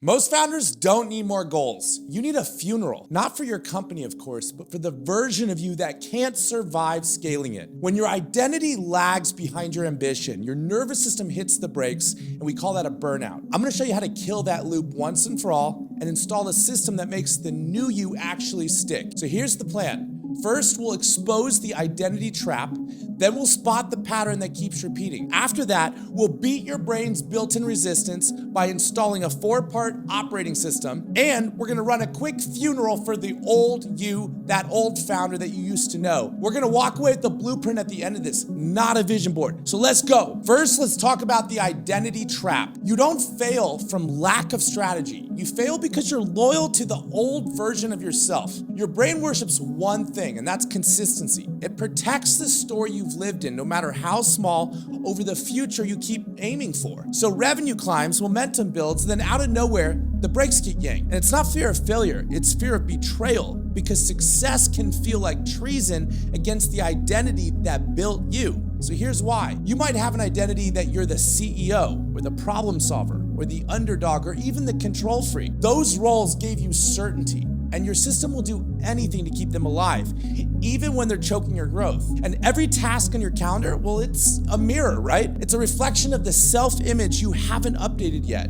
Most founders don't need more goals. You need a funeral. Not for your company, of course, but for the version of you that can't survive scaling it. When your identity lags behind your ambition, your nervous system hits the brakes, and we call that a burnout. I'm gonna show you how to kill that loop once and for all and install a system that makes the new you actually stick. So here's the plan. First, we'll expose the identity trap, then we'll spot the pattern that keeps repeating. After that, we'll beat your brain's built-in resistance by installing a 4-part operating system, and we're gonna run a quick funeral for the old you, that old founder that you used to know. We're gonna walk away with the blueprint at the end of this, not a vision board. So let's go. First, let's talk about the identity trap. You don't fail from lack of strategy. You fail because you're loyal to the old version of yourself. Your brain worships one thing, and that's consistency. It protects the story you've lived in, no matter how small, over the future you keep aiming for. So revenue climbs, momentum builds, and then out of nowhere, the brakes get yanked. And it's not fear of failure, it's fear of betrayal, because success can feel like treason against the identity that built you. So here's why. You might have an identity that you're the CEO, or the problem solver, or the underdog, or even the control freak. Those roles gave you certainty, and your system will do anything to keep them alive, even when they're choking your growth. And every task on your calendar, well, it's a mirror, right? It's a reflection of the self-image you haven't updated yet.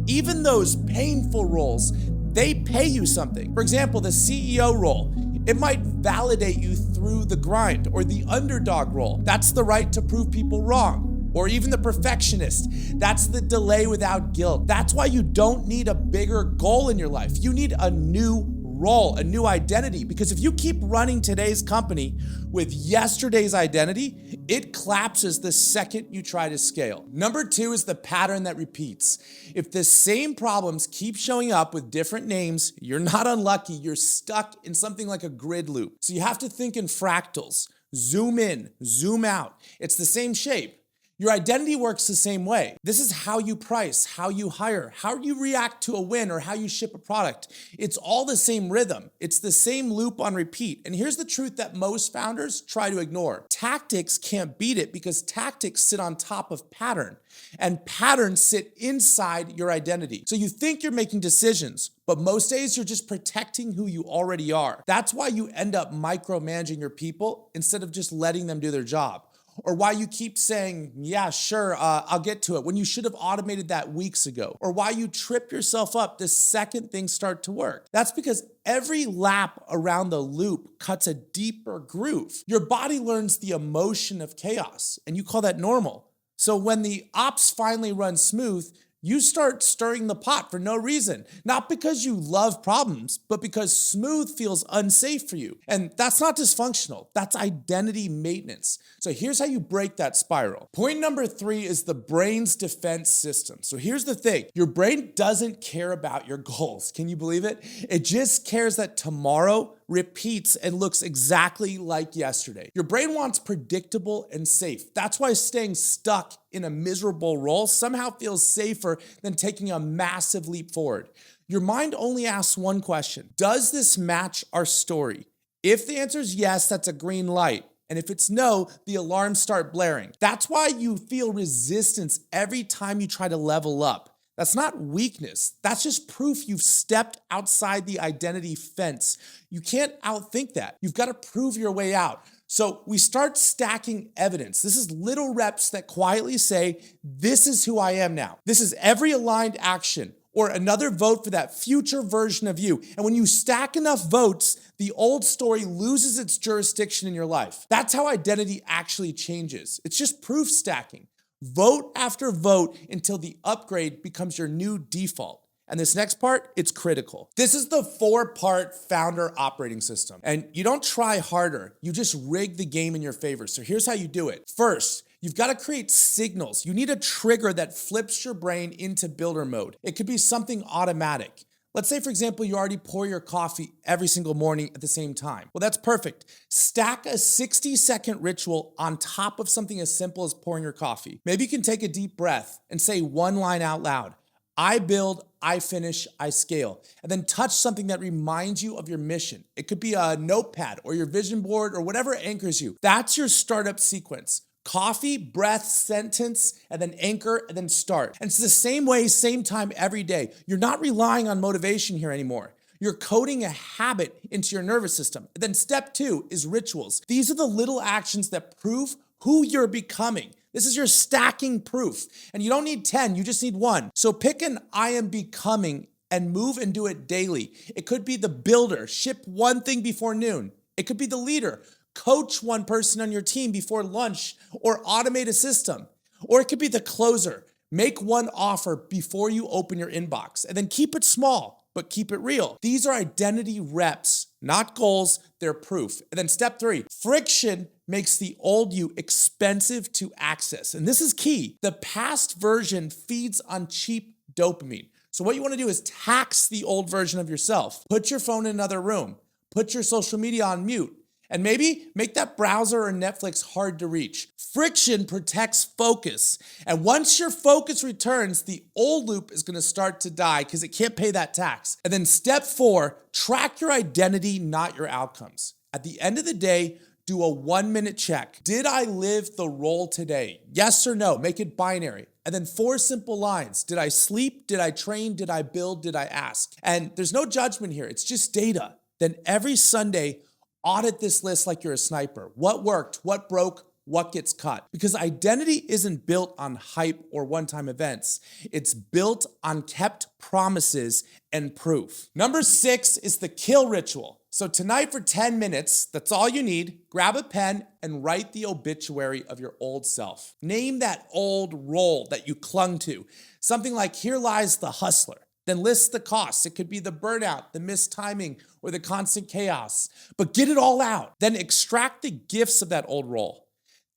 Even those painful roles, they pay you something. For example, the CEO role, it might validate you through the grind, or the underdog role. That's the right to prove people wrong. Or even the perfectionist. That's the delay without guilt. That's why you don't need a bigger goal in your life. You need a new role, a new identity. Because if you keep running today's company with yesterday's identity, it collapses the second you try to scale. Number 2 is the pattern that repeats. If the same problems keep showing up with different names, you're not unlucky, you're stuck in something like a grid loop. So you have to think in fractals. Zoom in, zoom out. It's the same shape. Your identity works the same way. This is how you price, how you hire, how you react to a win, or how you ship a product. It's all the same rhythm. It's the same loop on repeat. And here's the truth that most founders try to ignore. Tactics can't beat it because tactics sit on top of pattern, and patterns sit inside your identity. So you think you're making decisions, but most days you're just protecting who you already are. That's why you end up micromanaging your people instead of just letting them do their job. Or why you keep saying, yeah, sure, I'll get to it, when you should have automated that weeks ago. Or why you trip yourself up the second things start to work. That's because every lap around the loop cuts a deeper groove. Your body learns the emotion of chaos, and you call that normal. So when the ops finally run smooth, you start stirring the pot for no reason. Not because you love problems, but because smooth feels unsafe for you. And that's not dysfunctional, that's identity maintenance. So here's how you break that spiral. Point number 3 is the brain's defense system. So here's the thing, your brain doesn't care about your goals. Can you believe it? It just cares that tomorrow repeats and looks exactly like yesterday. Your brain wants predictable and safe. That's why staying stuck in a miserable role somehow feels safer than taking a massive leap forward. Your mind only asks one question: does this match our story? If the answer is yes, that's a green light. And if it's no, the alarms start blaring. That's why you feel resistance every time you try to level up. That's not weakness. That's just proof you've stepped outside the identity fence. You can't outthink that. You've got to prove your way out. So we start stacking evidence. This is little reps that quietly say, this is who I am now. This is every aligned action, or another vote for that future version of you. And when you stack enough votes, the old story loses its jurisdiction in your life. That's how identity actually changes. It's just proof stacking. Vote after vote until the upgrade becomes your new default. And this next part, it's critical. This is the 4-part founder operating system. And you don't try harder, you just rig the game in your favor. So here's how you do it. First, you've got to create signals. You need a trigger that flips your brain into builder mode. It could be something automatic. Let's say, for example, you already pour your coffee every single morning at the same time. Well, that's perfect. Stack a 60-second ritual on top of something as simple as pouring your coffee. Maybe you can take a deep breath and say one line out loud. I build, I finish, I scale. And then touch something that reminds you of your mission. It could be a notepad or your vision board or whatever anchors you. That's your startup sequence. Coffee, breath, sentence, and then anchor, and then start. And it's the same way, same time every day. You're not relying on motivation here anymore. You're coding a habit into your nervous system. And then step 2 is rituals. These are the little actions that prove who you're becoming. This is your stacking proof. And you don't need 10, you just need 1. So pick an I am becoming and move and do it daily. It could be the builder, ship 1 thing before noon. It could be the leader, coach 1 person on your team before lunch or automate a system. Or it could be the closer, make 1 offer before you open your inbox and then keep it small, but keep it real. These are identity reps, not goals, they're proof. And then step 3, friction makes the old you expensive to access. And this is key. The past version feeds on cheap dopamine. So what you want to do is tax the old version of yourself. Put your phone in another room. Put your social media on mute. And maybe make that browser or Netflix hard to reach. Friction protects focus. And once your focus returns, the old loop is going to start to die because it can't pay that tax. And then step 4, track your identity, not your outcomes. At the end of the day, do a 1-minute check. Did I live the role today? Yes or no? Make it binary. And then 4 simple lines. Did I sleep? Did I train? Did I build? Did I ask? And there's no judgment here. It's just data. Then every Sunday, audit this list like you're a sniper. What worked? What broke? What gets cut? Because identity isn't built on hype or one-time events. It's built on kept promises and proof. Number 6 is the kill ritual. So tonight for 10 minutes, that's all you need. Grab a pen and write the obituary of your old self. Name that old role that you clung to. Something like, here lies the hustler. Then list the costs. It could be the burnout, the missed timing, or the constant chaos. But get it all out. Then extract the gifts of that old role.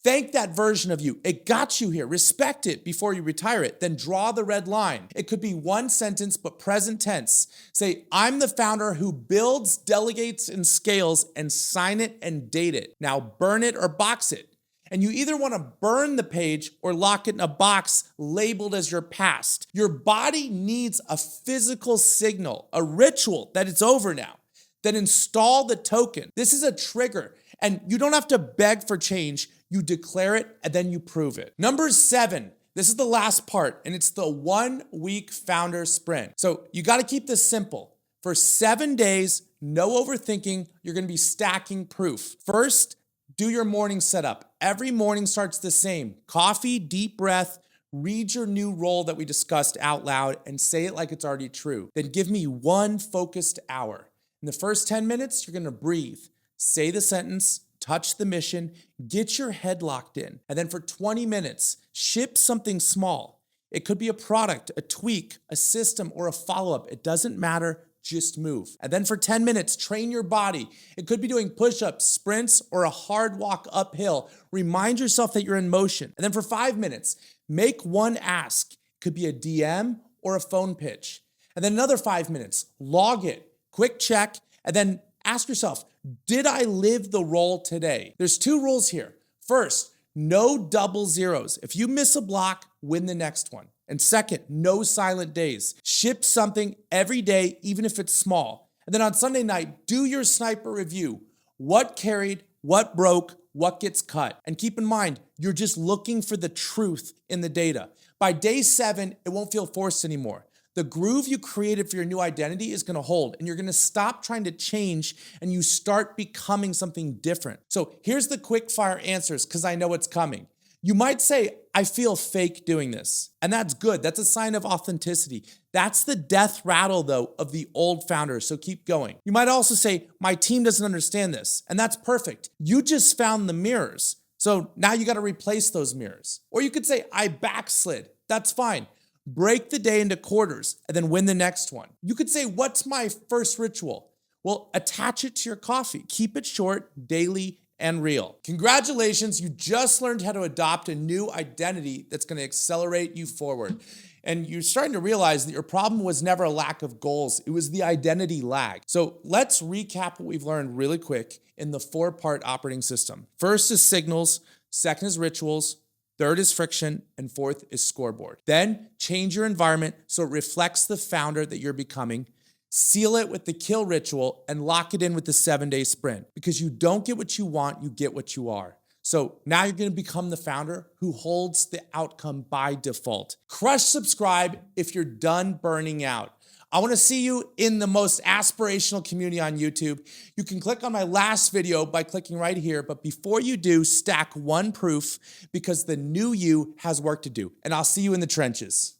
Thank that version of you. It got you here. Respect it before you retire it. Then draw the red line. It could be 1 sentence, but present tense. Say, I'm the founder who builds, delegates, and scales, and sign it and date it. Now burn it or box it. And you either want to burn the page or lock it in a box labeled as your past. Your body needs a physical signal, a ritual that it's over now. Then install the token. This is a trigger, and you don't have to beg for change. You declare it, and then you prove it. Number 7, this is the last part, and it's the 1-week founder sprint. So you got to keep this simple. For 7 days, no overthinking, you're going to be stacking proof. First, do your morning setup. Every morning starts the same. Coffee, deep breath, read your new role that we discussed out loud and say it like it's already true. Then give me 1 focused hour. In the first 10 minutes, you're gonna breathe, say the sentence, touch the mission, get your head locked in. And then for 20 minutes, ship something small. It could be a product, a tweak, a system, or a follow-up. It doesn't matter. Just move. And then for 10 minutes, train your body. It could be doing push-ups, sprints, or a hard walk uphill. Remind yourself that you're in motion. And then for 5 minutes, make 1 ask. It could be a DM or a phone pitch. And then another 5 minutes, log it, quick check, and then ask yourself, did I live the role today? There's 2 rules here. First, no double zeros. If you miss a block, win the next one. And second, no silent days. Ship something every day, even if it's small. And then on Sunday night, do your sniper review. What carried, what broke, what gets cut. And keep in mind, you're just looking for the truth in the data. By day 7, it won't feel forced anymore. The groove you created for your new identity is gonna hold, and you're gonna stop trying to change and you start becoming something different. So here's the quick fire answers, because I know it's coming. You might say, I feel fake doing this. And that's good. That's a sign of authenticity. That's the death rattle, though, of the old founder. So keep going. You might also say, my team doesn't understand this. And that's perfect. You just found the mirrors. So now you got to replace those mirrors. Or you could say, I backslid. That's fine. Break the day into quarters and then win the next one. You could say, what's my first ritual? Well, attach it to your coffee. Keep it short, daily, and real. Congratulations, you just learned how to adopt a new identity that's gonna accelerate you forward. And you're starting to realize that your problem was never a lack of goals, it was the identity lag. So let's recap what we've learned really quick in the 4-part operating system. First is signals, second is rituals, third is friction, and fourth is scoreboard. Then change your environment so it reflects the founder that you're becoming. Seal it with the kill ritual and lock it in with the 7-day sprint, because you don't get what you want, you get what you are. So now you're gonna become the founder who holds the outcome by default. Crush subscribe if you're done burning out. I wanna see you in the most aspirational community on YouTube. You can click on my last video by clicking right here, but before you do, stack one proof because the new you has work to do. And I'll see you in the trenches.